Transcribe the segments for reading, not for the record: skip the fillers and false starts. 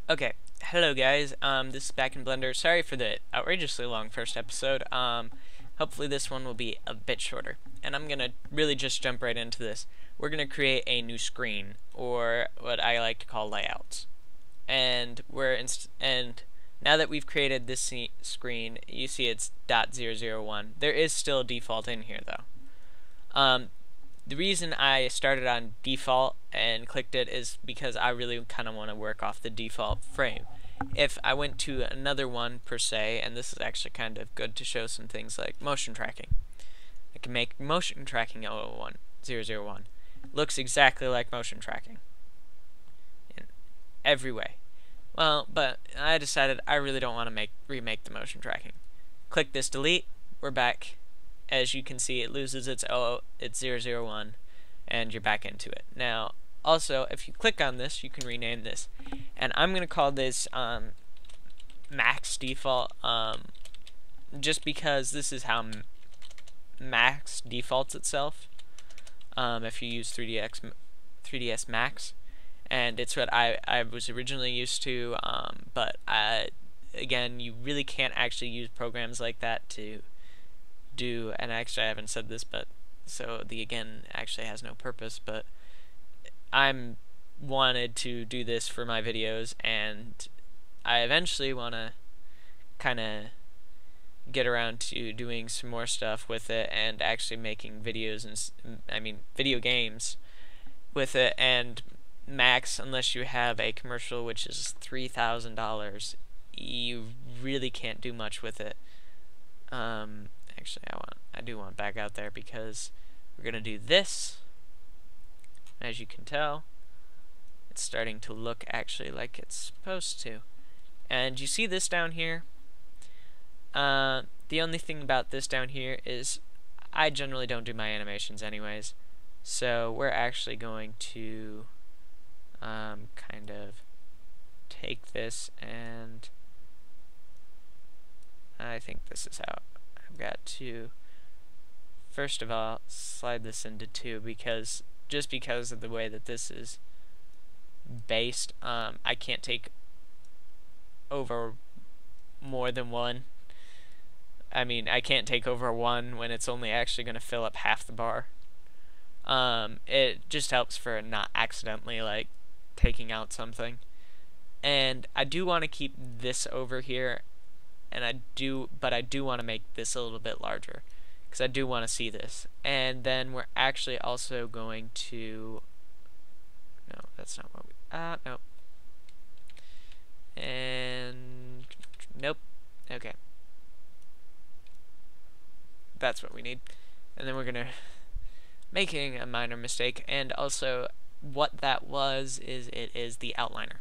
Okay, hello guys. This is Back in Blender. Sorry for the outrageously long first episode. Hopefully this one will be a bit shorter, and I'm gonna really just jump right into this. We're gonna create a new screen, or what I like to call layouts. And now that we've created this screen, you see it's .001. There is still a default in here though. The reason I started on default and clicked it is because I really kind of want to work off the default frame. If I went to another one per se, and this is actually kind of good to show some things like motion tracking. I can make motion tracking 001. Looks exactly like motion tracking in every way. Well, but I decided I really don't want to remake the motion tracking. Click this delete. We're back. As you can see, it loses its 001, and you're back into it. Now, also, if you click on this, you can rename this, and I'm going to call this max default, just because this is how max defaults itself. If you use 3ds Max, and it's what I was originally used to, but again, you really can't actually use programs like that to do, and actually I haven't said this, but so the again actually has no purpose, but I'm wanted to do this for my videos, and I eventually want to kind of get around to doing some more stuff with it and actually making videos and video games with it. And max, unless you have a commercial which is $3,000, you really can't do much with it. Actually, I do want back out there because we're gonna do this. As you can tell, it's starting to look actually like it's supposed to. And you see this down here? The only thing about this down here is I generally don't do my animations anyways, so we're actually going to kind of take this, and I think this is how I've got to first of all slide this into 2, because just because of the way that this is based, I can't take over more than 1. I can't take over 1 when it's only actually going to fill up half the bar. It just helps for not accidentally like taking out something. And I do want to keep this over here, and I do want to make this a little bit larger because I do want to see this. And then we're actually also going to, no, that's not what we, no, and nope, okay, that's what we need. And then we're gonna making a minor mistake, and also what that was is it is the outliner.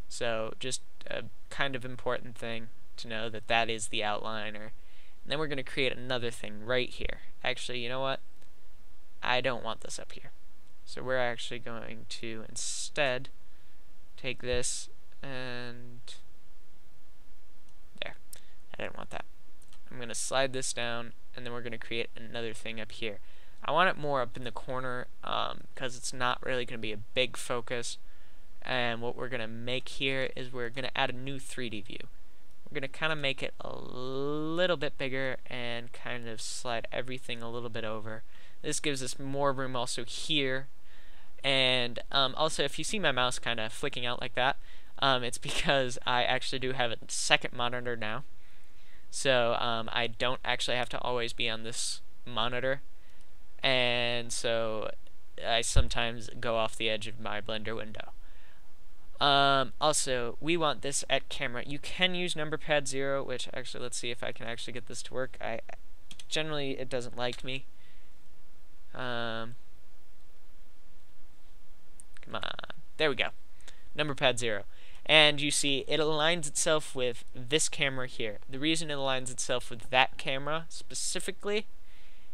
So just a kind of important thing to know that that is the outliner. And then we're going to create another thing right here. Actually, you know what? I don't want this up here. So we're actually going to instead take this and there. I didn't want that. I'm going to slide this down, and then we're going to create another thing up here. I want it more up in the corner because it's not really going to be a big focus. And what we're going to make here is we're going to add a new 3D view. We're going to kind of make it a little bit bigger and kind of slide everything a little bit over. This gives us more room also here. And also, if you see my mouse kind of flicking out like that, it's because I actually do have a second monitor now. So I don't actually have to always be on this monitor. And so I sometimes go off the edge of my Blender window. Also, we want this at camera. You can use number pad 0, which actually, let's see if I can actually get this to work. Generally, it doesn't like me. Come on. There we go. Number pad 0. And you see, it aligns itself with this camera here. The reason it aligns itself with that camera specifically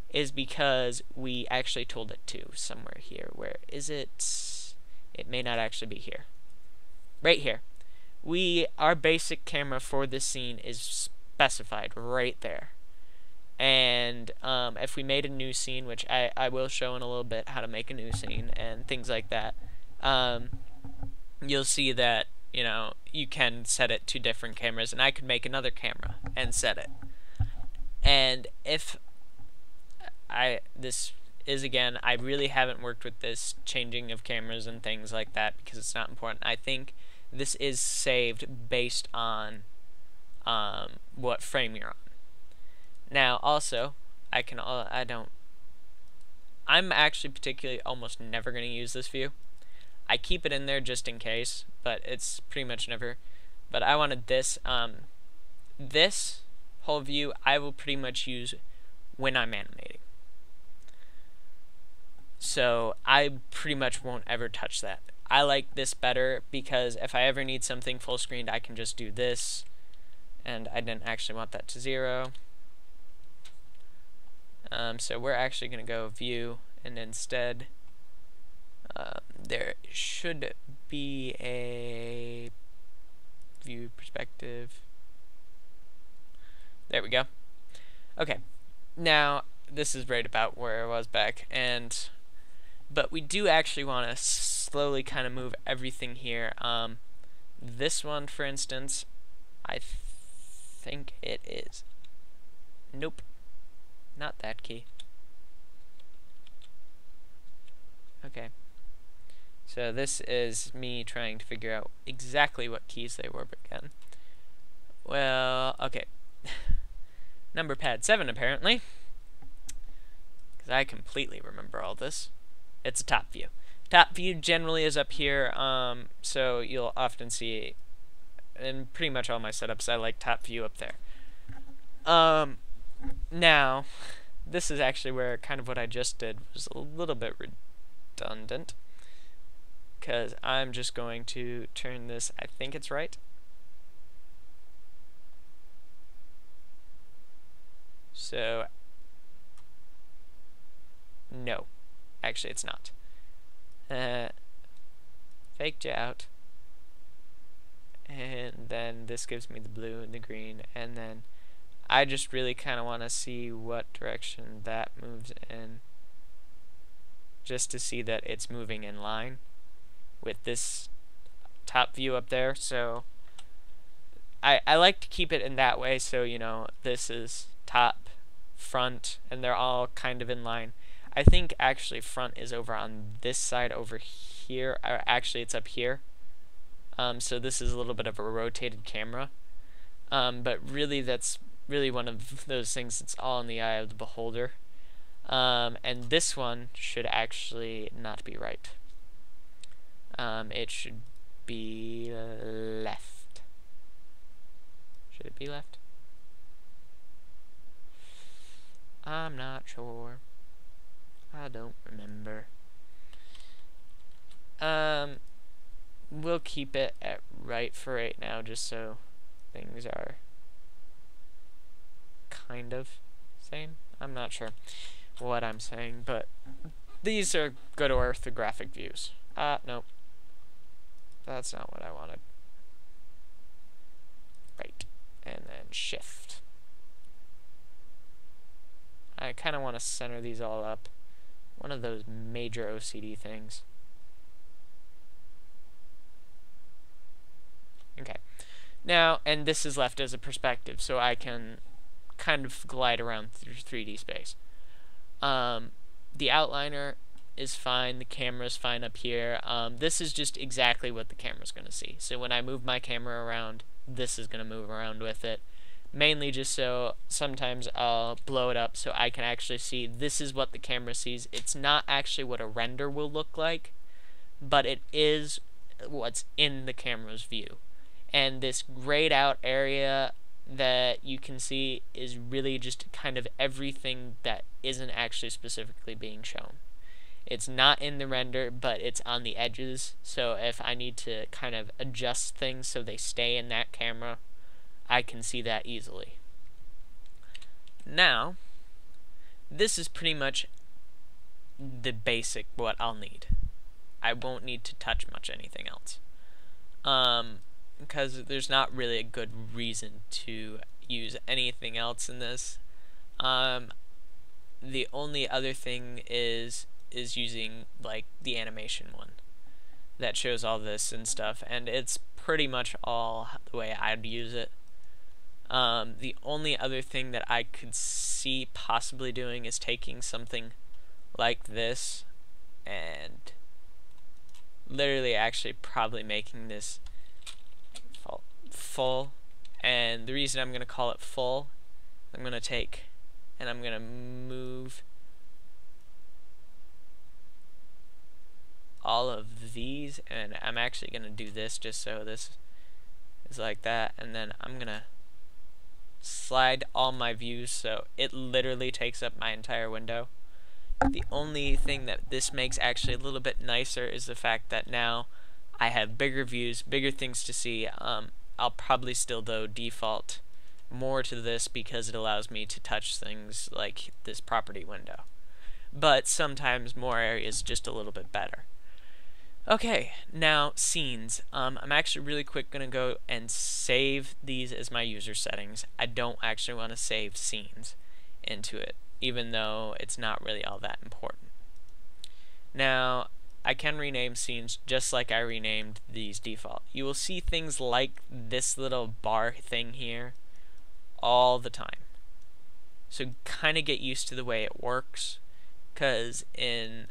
is because we actually told it to somewhere here. Where is it? It may not actually be here. Right here. Our basic camera for this scene is specified right there. And if we made a new scene, which I will show in a little bit how to make a new scene and things like that, you'll see that you know, you can set it to different cameras, and I could make another camera and set it. And if this is, again, I really haven't worked with this changing of cameras and things like that because it's not important. I think this is saved based on what frame you're on. Now, also, I'm actually particularly almost never going to use this view. I keep it in there just in case, but it's pretty much never. But I wanted this. This whole view I will pretty much use when I'm animating. So I pretty much won't ever touch that. I like this better because if I ever need something full screened, I can just do this. And I didn't actually want that to 0. So we're actually going to go view, and instead there should be a view perspective. There we go. Okay, now this is right about where I was back, but we do actually want to slowly kind of move everything here. This one, for instance, I think it is. Nope, not that key. Okay, so this is me trying to figure out exactly what keys they were again. Well, okay. Number pad 7 apparently, because I completely remember all this. It's a top view. Top view generally is up here, so you'll often see, in pretty much all my setups, I like top view up there. Now, this is actually where kind of what I just did was a little bit redundant, because I'm just going to turn this, I think it's right. So, no, actually it's not. Faked you out, and then this gives me the blue and the green, and then I just really kind of want to see what direction that moves in, just to see that it's moving in line with this top view up there. So I like to keep it in that way, so you know this is top, front, and they're all kind of in line. I think actually front is over on this side over here, or actually it's up here. So this is a little bit of a rotated camera, but really that's really one of those things that's all in the eye of the beholder. And this one should actually not be right. It should be left. Should it be left? I'm not sure. I don't remember. We'll keep it at right for right now, just so things are kind of same. I'm not sure what I'm saying, but these are good orthographic views. Nope. That's not what I wanted. Right. And then shift. I kind of want to center these all up. One of those major OCD things. Okay. Now, and this is left as a perspective, so I can kind of glide around through 3D space. The outliner is fine, the camera's fine up here. This is just exactly what the camera's going to see. So when I move my camera around, this is going to move around with it. Mainly just so sometimes I'll blow it up so I can actually see this is what the camera sees. It's not actually what a render will look like, but it is what's in the camera's view. And this grayed out area that you can see is really just kind of everything that isn't actually specifically being shown. It's not in the render, but it's on the edges, so if I need to kind of adjust things so they stay in that camera, I can see that easily. Now, this is pretty much the basic what I'll need. I won't need to touch much anything else. Because there's not really a good reason to use anything else in this. The only other thing is using like the animation one. that shows all this and stuff, and it's pretty much all the way I'd use it. The only other thing that I could see possibly doing is taking something like this and literally actually probably making this full. And the reason I'm going to call it full, I'm going to take and I'm going to move all of these, and I'm actually going to do this just so this is like that, and then I'm going to slide all my views so it literally takes up my entire window. The only thing that this makes actually a little bit nicer is the fact that now I have bigger views, bigger things to see. I'll probably still though default more to this because it allows me to touch things like this property window, but sometimes more areas just a little bit better. Okay, now scenes. I'm actually really quick going to go and save these as my user settings. I don't actually want to save scenes into it, even though it's not really all that important. Now, I can rename scenes just like I renamed these default. You will see things like this little bar thing here all the time. So kind of get used to the way it works, because in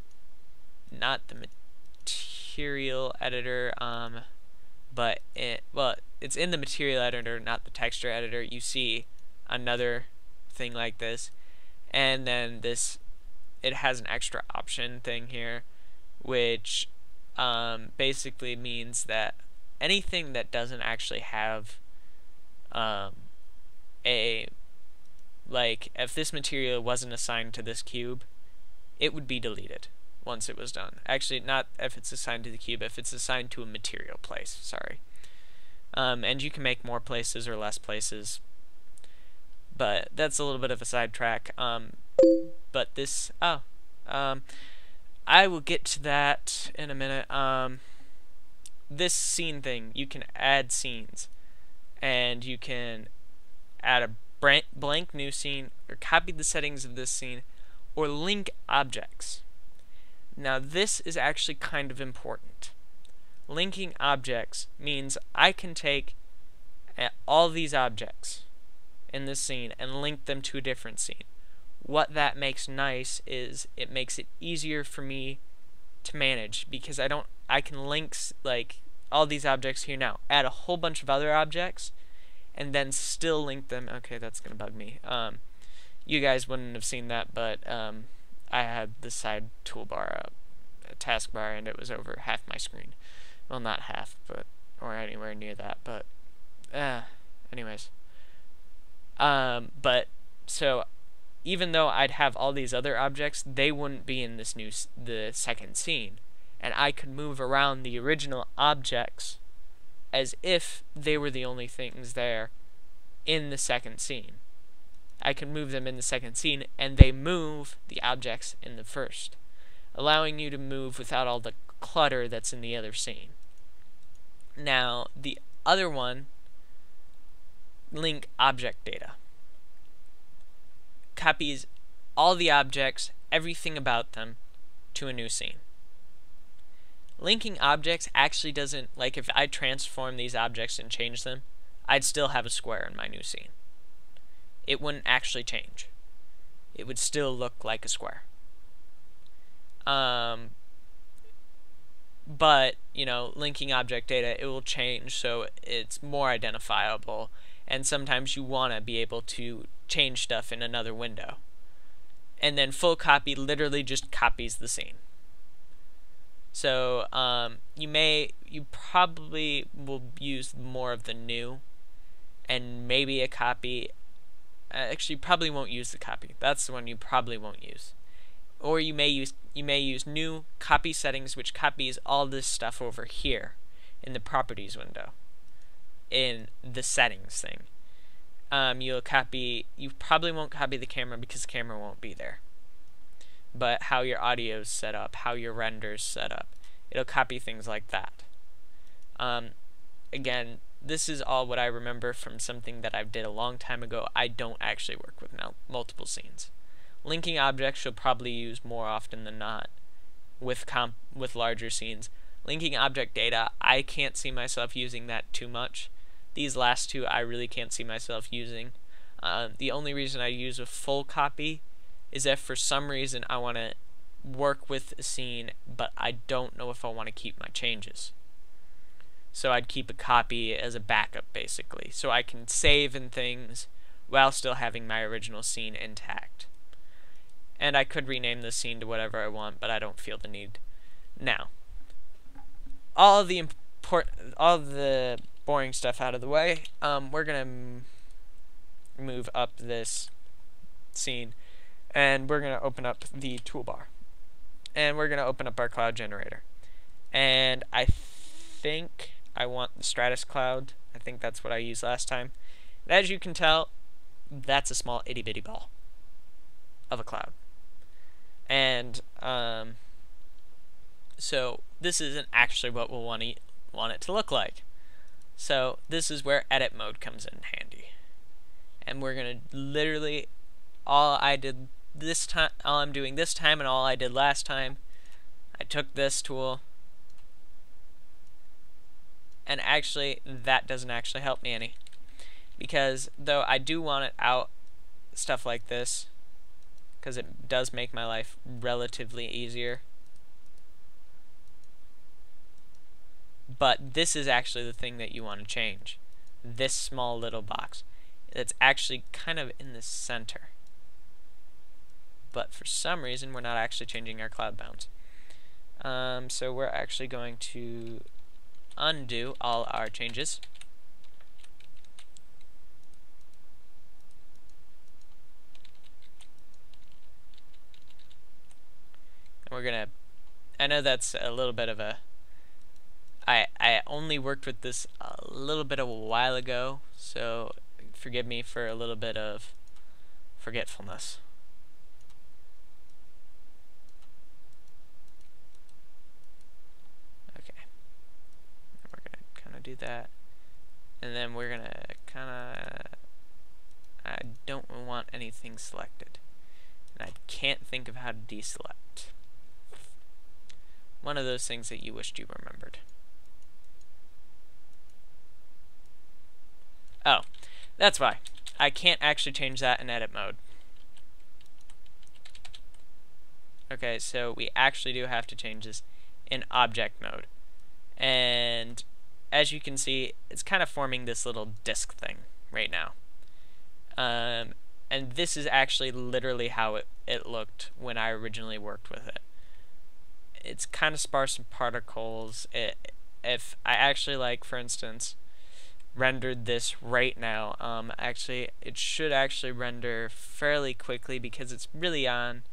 not the material editor, but it's in the material editor, not the texture editor. You see another thing like this, and then it has an extra option thing here, which basically means that anything that doesn't actually have if this material wasn't assigned to this cube, it would be deleted once it was done. Actually, not if it's assigned to the cube, if it's assigned to a material place, sorry. And you can make more places or less places, but that's a little bit of a sidetrack. But this, I will get to that in a minute. This scene thing, you can add scenes, and you can add a blank new scene, or copy the settings of this scene, or link objects. Now this is actually kind of important. Linking objects means I can take all these objects in this scene and link them to a different scene. What that makes nice is it makes it easier for me to manage, because I can link like all these objects here now, add a whole bunch of other objects, and then still link them. Okay, that's gonna bug me. You guys wouldn't have seen that, but I had the side toolbar up, taskbar, and it was over half my screen. Well, not half, but or anywhere near that. But anyways, but so even though I'd have all these other objects, they wouldn't be in this the second scene, and I could move around the original objects as if they were the only things there in the second scene. I can move them in the second scene, and they move the objects in the first, allowing you to move without all the clutter that's in the other scene. Now, the other one, link object data, copies all the objects, everything about them, to a new scene. Linking objects actually doesn't, like if I transform these objects and change them, I'd still have a square in my new scene. It wouldn't actually change. It would still look like a square. But, you know, linking object data, it will change so it's more identifiable, and sometimes you want to be able to change stuff in another window. And then full copy literally just copies the scene. So you probably will use more of the new, and maybe a copy. Actually, you probably won't use the copy. That's the one you probably won't use. Or you may use new copy settings, which copies all this stuff over here in the properties window, in the settings thing. You probably won't copy the camera because the camera won't be there. But how your audio's set up, how your render's set up, it'll copy things like that. Again, this is all what I remember from something that I did a long time ago. I don't actually work with multiple scenes. Linking objects you'll probably use more often than not with larger scenes. Linking object data, I can't see myself using that too much. These last two I really can't see myself using. The only reason I use a full copy is if for some reason I want to work with a scene, but I don't know if I want to keep my changes. So I'd keep a copy as a backup, basically, so I can save and things while still having my original scene intact. And I could rename the scene to whatever I want, but I don't feel the need now. All of the boring stuff out of the way, we're gonna move up this scene, and we're gonna open up the toolbar, and we're gonna open up our cloud generator. And I think I want the Stratus cloud. I think that's what I used last time. And as you can tell, that's a small itty bitty ball of a cloud. And so this isn't actually what we'll want it to look like. So this is where edit mode comes in handy. And we're gonna literally all I'm doing this time and all I did last time, I took this tool, and actually that doesn't actually help me any, because though I do want it out, stuff like this, because it does make my life relatively easier. But this is actually the thing that you want to change. This small little box. It's actually kind of in the center. But for some reason, we're not actually changing our cloud bounds. So we're actually going to undo all our changes. And we're gonna, I know that's a little bit of a, I only worked with this a little bit of a while ago, so forgive me for a little bit of forgetfulness. Okay, we're gonna kind of do that, and then we're gonna kind of, I don't want anything selected, and I can't think of how to deselect. One of those things that you wished you remembered. Oh, that's why. I can't actually change that in edit mode. Okay, so we actually do have to change this in object mode. And as you can see, it's kind of forming this little disk thing right now. And this is actually literally how it looked when I originally worked with it. It's kind of sparse in particles. If I actually, like, for instance, rendered this right now, actually it should actually render fairly quickly because it's really on.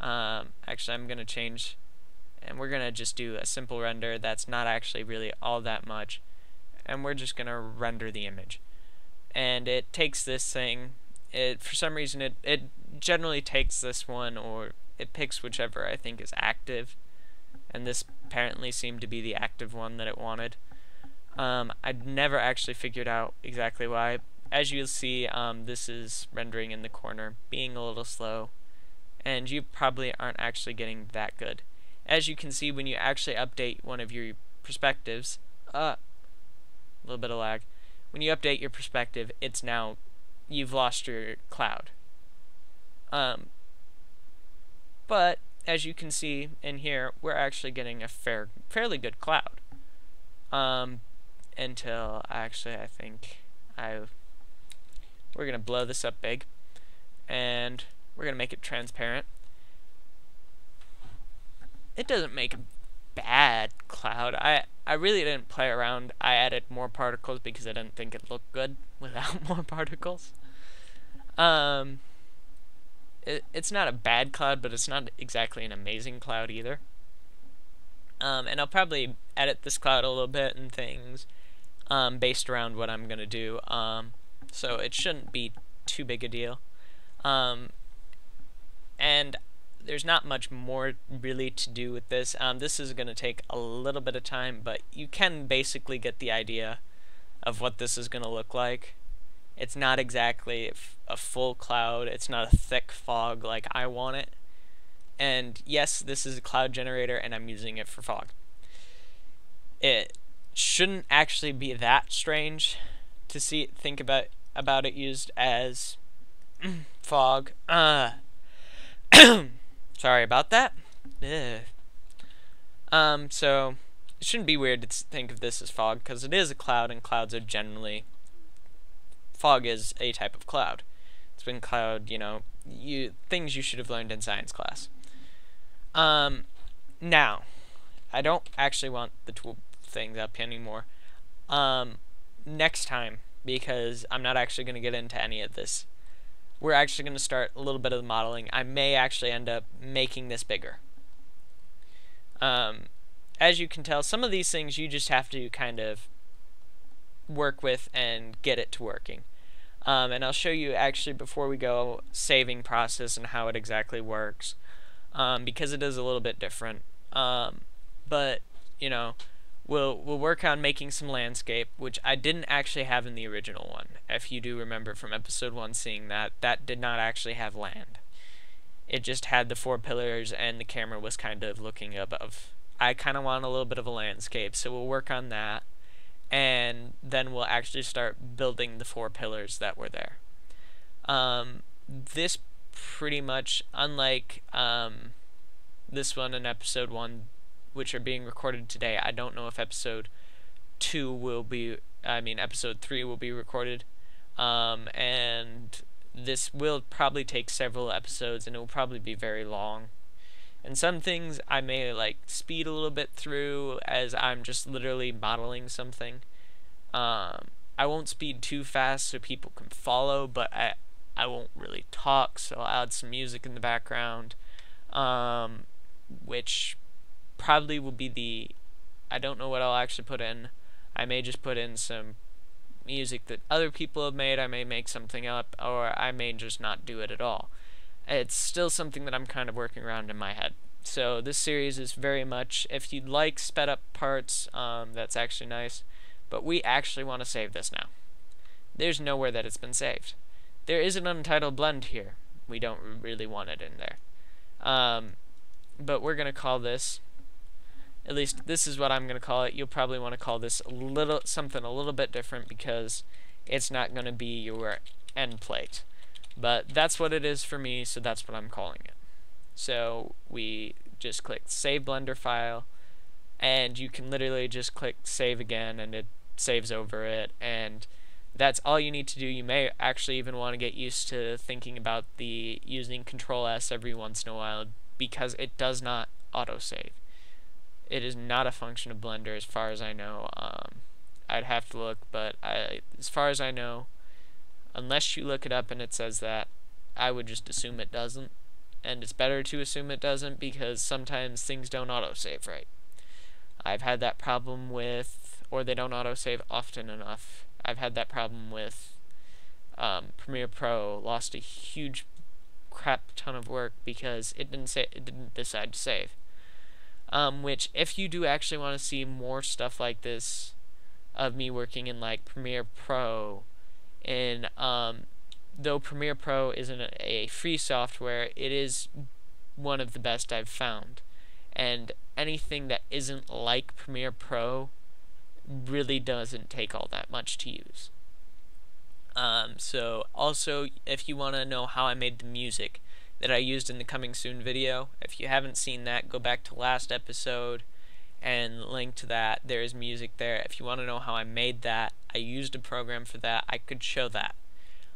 Actually, I'm gonna change, and we're gonna just do a simple render that's not actually really all that much, and we're just gonna render the image. And it takes this thing, for some reason it generally takes this one, or it picks whichever I think is active, and this apparently seemed to be the active one that it wanted. I'd never actually figured out exactly why. As you'll see, this is rendering in the corner, being a little slow, and you probably aren't actually getting that good. As you can see, when you actually update one of your perspectives, a little bit of lag, when you update your perspective, it's now, you've lost your cloud. But as you can see in here, we're actually getting a fairly good cloud. Until actually I think we're gonna blow this up big, and we're gonna make it transparent. It doesn't make a bad cloud. I really didn't play around. I added more particles because I didn't think it looked good without more particles. It's not a bad cloud, but it's not exactly an amazing cloud either. And I'll probably edit this cloud a little bit and things based around what I'm gonna do, so it shouldn't be too big a deal. And there's not much more really to do with this. This is gonna take a little bit of time, but you can basically get the idea of what this is gonna look like. It's not exactly a full cloud, it's not a thick fog like I want it. And yes, this is a cloud generator and I'm using it for fog. it shouldn't actually be that strange to think about it used as fog. Sorry about that. So it shouldn't be weird to think of this as fog, because it is a cloud, and clouds are generally, fog is a type of cloud. It's been cloud, things you should have learned in science class. Now, I don't actually want the tool things up anymore. Next time, because I'm not actually going to get into any of this, we're actually going to start a little bit of the modeling. I may actually end up making this bigger. As you can tell, some of these things you just have to kind of work with and get it to working. And I'll show you actually before we go saving process and how it exactly works, because it is a little bit different. But we'll work on making some landscape, which I didn't actually have in the original one. If you do remember from episode 1 seeing that did not actually have land. It just had the 4 pillars and the camera was kind of looking above. I kind of want a little bit of a landscape, so we'll work on that, and then we'll actually start building the 4 pillars that were there. This pretty much, unlike this one and episode 1, which are being recorded today, I don't know if episode 3 will be recorded, and this will probably take several episodes, and it will probably be very long. And some things I may speed a little bit through as I'm just literally modeling something. I won't speed too fast so people can follow, but I won't really talk, so I'll add some music in the background, which probably will be I don't know what I'll actually put in. I may just put in some music that other people have made. I may make something up, or I may just not do it at all. It's still something that I'm kind of working around in my head. So this series is very much, if you'd like sped up parts, that's actually nice, but we actually want to save this now. There's nowhere that it's been saved. There is an untitled blend here. We don't really want it in there. But we're going to call this, at least this is what I'm going to call it. You'll probably want to call this something a little bit different, because it's not going to be your end plate. But that's what it is for me, so that's what I'm calling it. So we just click Save Blender File, and you can literally just click Save again, and it saves over it, and that's all you need to do. You may actually even want to get used to thinking about using Control-S every once in a while, because it does not autosave. It is not a function of Blender as far as I know. I'd have to look, but as far as I know, unless you look it up and it says that, I would just assume it doesn't. And it's better to assume it doesn't, because sometimes things don't autosave right. I've had that problem with, or they don't autosave often enough. I've had that problem with Premiere Pro. Lost a huge crap ton of work because it didn't decide to save. Which, if you do actually want to see more stuff like this of me working in Premiere Pro, in though Premiere Pro isn't a free software, it is one of the best I've found, and anything that isn't like Premiere Pro really doesn't take all that much to use. So also, if you want to know how I made the music that I used in the Coming Soon video, if you haven't seen that, go back to last episode and link to that. There is music there. If you want to know how I made that, I used a program for that. I could show that.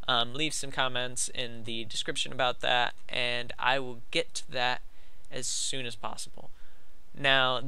Leave some comments in the description about that, and I will get to that as soon as possible. Now,